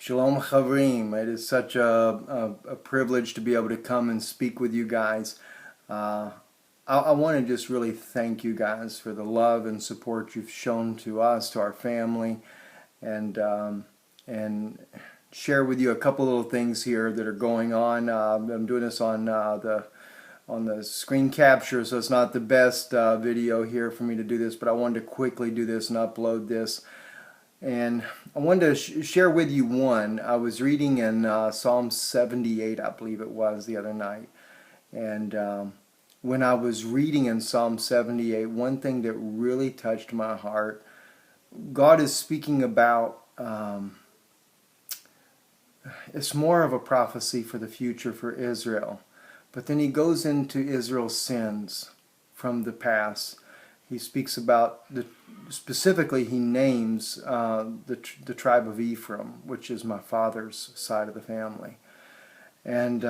Shalom Chavrim. It is such a privilege to be able to come and speak with you guys. I want to just really thank you guys for the love and support you've shown to us, to our family, and share with you a couple little things here that are going on. I'm doing this on the screen capture, so it's not the best video here for me to do this, but I wanted to quickly do this and upload this. And I wanted to share with you one. I was reading in Psalm 78, I believe it was, the other night. And when I was reading in Psalm 78, one thing that really touched my heart, God is speaking about, it's more of a prophecy for the future for Israel. But then he goes into Israel's sins from the past. He speaks about, specifically he names the tribe of Ephraim, which is my father's side of the family. And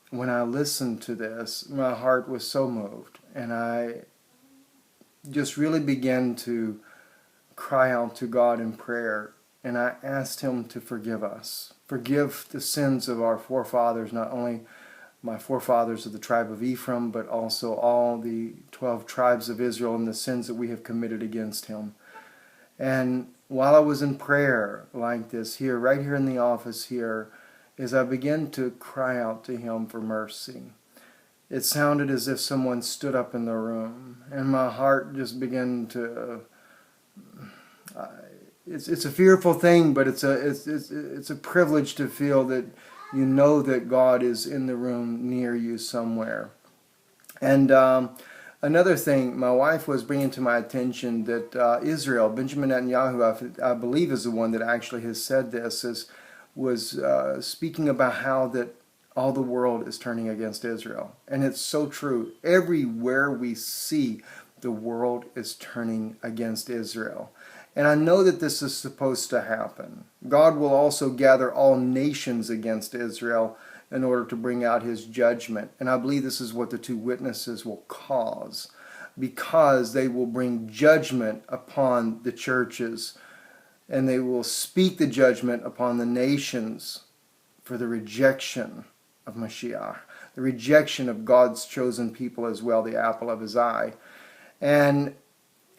when I listened to this, my heart was so moved. And I just really began to cry out to God in prayer. And I asked him to forgive us. Forgive the sins of our forefathers, not only my forefathers of the tribe of Ephraim, but also all the 12 tribes of Israel and the sins that we have committed against him. And while I was in prayer like this here, right here in the office here, as I began to cry out to him for mercy, it sounded as if someone stood up in the room, and my heart just began to... It's a fearful thing, but it's a privilege to feel that you know that God is in the room near you somewhere. And another thing, my wife was bringing to my attention that Israel, Benjamin Netanyahu, I believe is the one that actually has said this, was speaking about how that all the world is turning against Israel. And it's so true. Everywhere we see, the world is turning against Israel. And I know that this is supposed to happen. God will also gather all nations against Israel in order to bring out his judgment. And I believe this is what the two witnesses will cause, because they will bring judgment upon the churches, and they will speak the judgment upon the nations for the rejection of Mashiach, the rejection of God's chosen people as well, the apple of his eye. And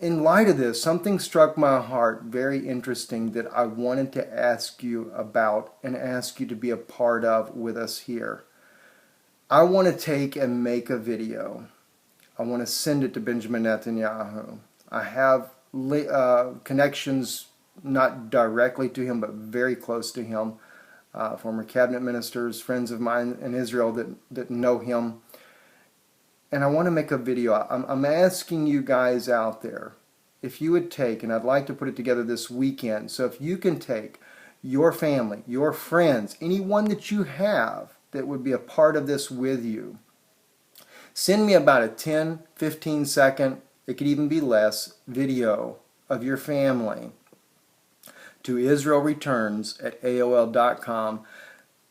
in light of this, something struck my heart very interesting that I wanted to ask you about and ask you to be a part of with us here. I want to take and make a video. I want to send it to Benjamin Netanyahu. I have connections, not directly to him, but very close to him. Former cabinet ministers, friends of mine in Israel that know him. And I want to make a video. I'm asking you guys out there, if you would take, and I'd like to put it together this weekend, so if you can take your family, your friends, anyone that you have that would be a part of this with you, send me about a 10, 15 second, it could even be less, video of your family to israelreturns@aol.com.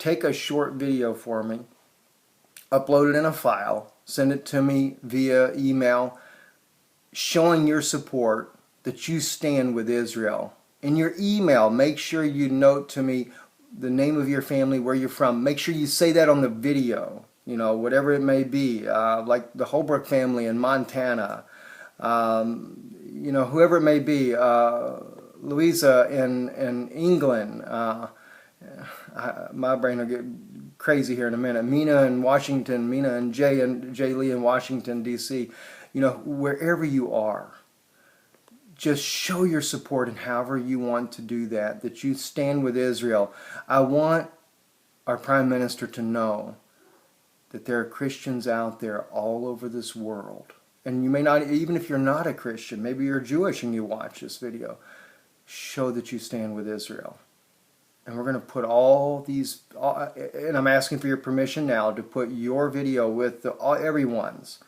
Take a short video for me, upload it in a file, send it to me via email, showing your support that you stand with Israel. In your email, make sure you note to me the name of your family, where you're from. Make sure you say that on the video, whatever it may be, like the Holbrook family in Montana, whoever it may be, Louisa in England. My brain will get crazy here in a minute. Mina in Washington, Mina and Jay Lee in Washington, D.C. Wherever you are, just show your support, and however you want to do that you stand with Israel. I want our Prime Minister to know that there are Christians out there all over this world. And you may not, even if you're not a Christian, maybe you're Jewish and you watch this video, show that you stand with Israel. And we're going to put all these, and I'm asking for your permission now to put your video with everyone's.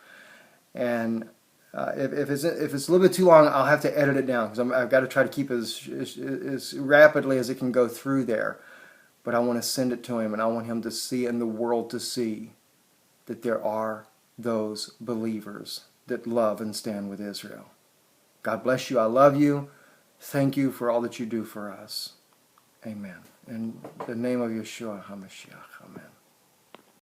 And if it's a little bit too long, I'll have to edit it down, because I've got to try to keep as rapidly as it can go through there. But I want to send it to him, and I want him to see, and the world to see, that there are those believers that love and stand with Israel. God bless you. I love you. Thank you for all that you do for us. Amen. In the name of Yeshua HaMashiach. Amen.